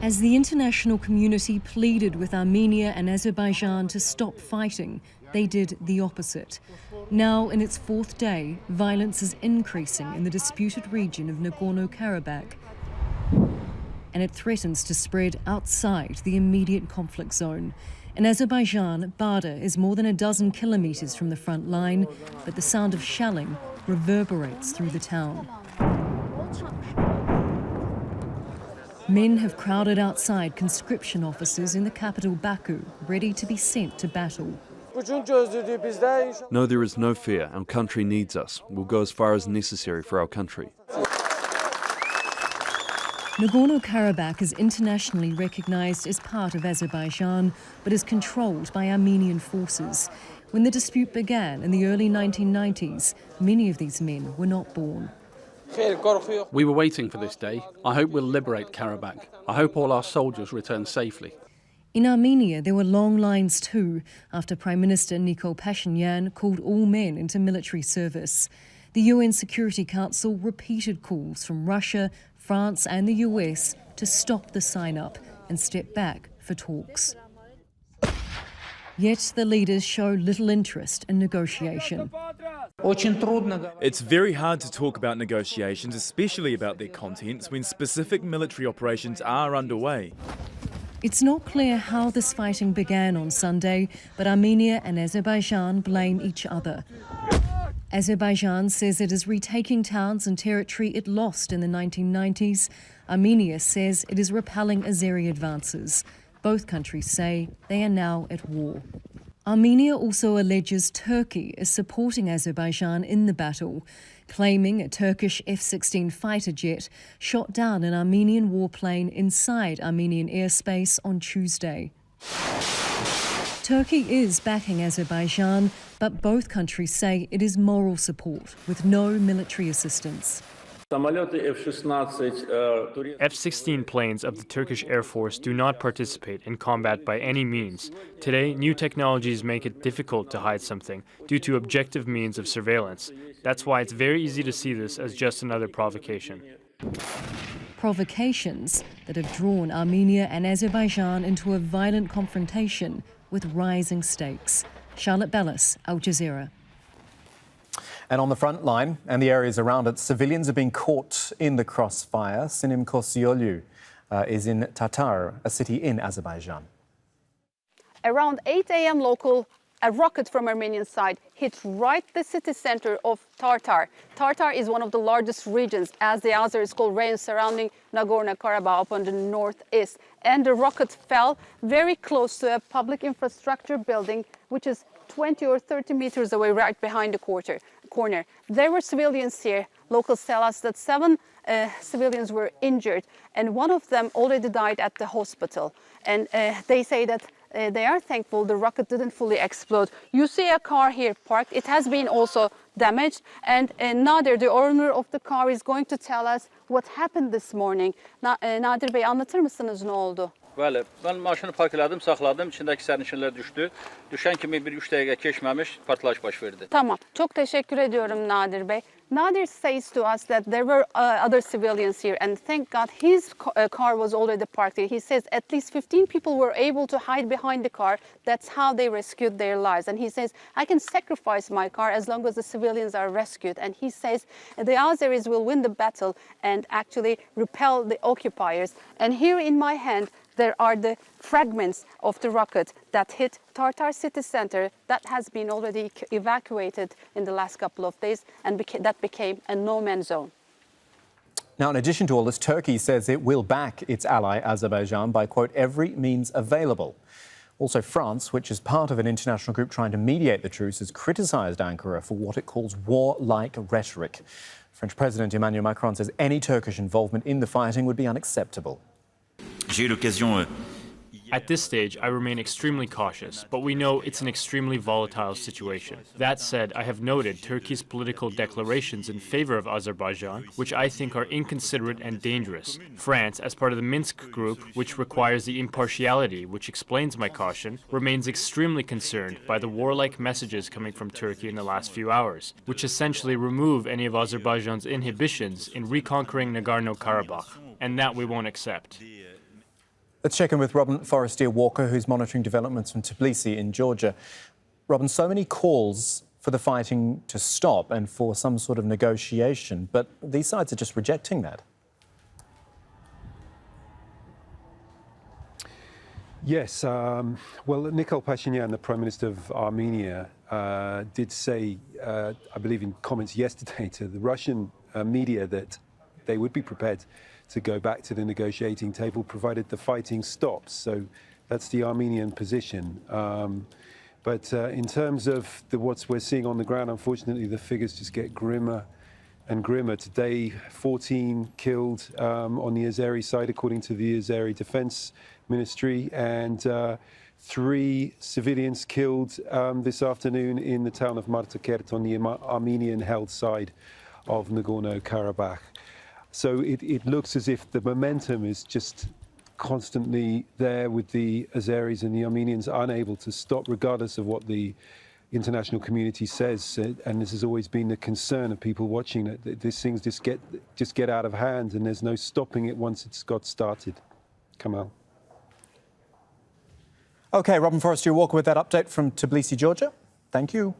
As the international community pleaded with Armenia and Azerbaijan to stop fighting, they did the opposite. Now, in its fourth day, violence is increasing in the disputed region of Nagorno-Karabakh, and it threatens to spread outside the immediate conflict zone. In Azerbaijan, Bada is more than a dozen kilometres from the front line, but the sound of shelling reverberates through the town. Men have crowded outside conscription offices in the capital Baku, ready to be sent to battle. No, there is no fear. Our country needs us. We'll go as far as necessary for our country. Nagorno-Karabakh is internationally recognised as part of Azerbaijan, but is controlled by Armenian forces. When the dispute began in the early 1990s, many of these men were not born. We were waiting for this day. I hope we'll liberate Karabakh. I hope all our soldiers return safely. In Armenia, there were long lines too, after Prime Minister NIKOL Pashinyan called all men into military service. The UN Security Council repeated calls from Russia, France and the US to stop the sign-up and step back for talks. Yet the leaders show little interest in negotiation. It's very hard to talk about negotiations, especially about their contents, when specific military operations are underway. It's not clear how this fighting began on Sunday, but Armenia and Azerbaijan blame each other. Azerbaijan says it is retaking towns and territory it lost in the 1990s. Armenia says it is repelling Azeri advances. Both countries say they are now at war. Armenia also alleges Turkey is supporting Azerbaijan in the battle, claiming a Turkish F-16 fighter jet shot down an Armenian warplane inside Armenian airspace on Tuesday. Turkey is backing Azerbaijan, but both countries say it is moral support with no military assistance. F-16 planes of the Turkish Air Force do not participate in combat by any means. Today, new technologies make it difficult to hide something due to objective means of surveillance. That's why it's very easy to see this as just another provocation. Provocations that have drawn Armenia and Azerbaijan into a violent confrontation with rising stakes. Charlotte Bellis, Al Jazeera. And on the front line and the areas around it, civilians are being caught in the crossfire. Sinem Kosyolu is in Tatar, a city in Azerbaijan. Around 8 a.m. local, a rocket from Armenian side hit right the city center of Tartar. Tartar is one of the largest regions, as the Azeris call regions surrounding Nagorno-Karabakh up on the northeast. And the rocket fell very close to a public infrastructure building, which is 20 or 30 meters away, right behind the corner. There were civilians here. Locals tell us that 7 civilians were injured, and one of them already died at the hospital. And they say that they are thankful the rocket didn't fully explode. You see a car here parked. It has been also damaged, and Nadir, the owner of the car, is going to tell us what happened this morning. Nadir Bey, anlatır mısınız ne oldu? Bəli, ben maşını park elədim, saxladım. İçindəki sərnişinlər düşdü. Düşən kimi bir 3 dəqiqə keçməmiş partlayış baş verdi. Tamam, çok teşekkür ediyorum Nadir Bey. Nadir says to us that there were other civilians here, and thank God his car was already parked here. He says at least 15 people were able to hide behind the car. That's how they rescued their lives. And he says, I can sacrifice my car as long as the civilians are rescued. And he says the Azeris will win the battle and actually repel the occupiers. And here in my hand, there are the fragments of the rocket that hit Tartar city center that has been already evacuated in the last couple of days, and that became a no-man's zone. Now, in addition to all this, Turkey says it will back its ally Azerbaijan by, quote, every means available. Also, France, which is part of an international group trying to mediate the truce, has criticised Ankara for what it calls war-like rhetoric. French President Emmanuel Macron says any Turkish involvement in the fighting would be unacceptable. At this stage, I remain extremely cautious, but we know it's an extremely volatile situation. That said, I have noted Turkey's political declarations in favor of Azerbaijan, which I think are inconsiderate and dangerous. France, as part of the Minsk group, which requires the impartiality which explains my caution, remains extremely concerned by the warlike messages coming from Turkey in the last few hours, which essentially remove any of Azerbaijan's inhibitions in reconquering Nagorno-Karabakh, and that we won't accept. Let's check in with Robin Forestier-Walker, who's monitoring developments from Tbilisi in Georgia. Robin, so many calls for the fighting to stop and for some sort of negotiation, but these sides are just rejecting that. Yes. Well, Nikol Pashinyan, the Prime Minister of Armenia, did say, I believe in comments yesterday to the Russian media, that they would be prepared to go back to the negotiating table provided the fighting stops. So that's the Armenian position. But in terms of what we're seeing on the ground, unfortunately, the figures just get grimmer and grimmer. Today, 14 killed on the Azeri side, according to the Azeri Defense Ministry, and 3 civilians killed this afternoon in the town of Martakert on the Armenian-held side of Nagorno-Karabakh. So it looks as if the momentum is just constantly there, with the Azeris and the Armenians unable to stop, regardless of what the international community says. And this has always been the concern of people watching, that these things just get out of hand, and there's no stopping it once it's got started. Kamal. OK, Robin Forestier-Walker with that update from Tbilisi, Georgia. Thank you.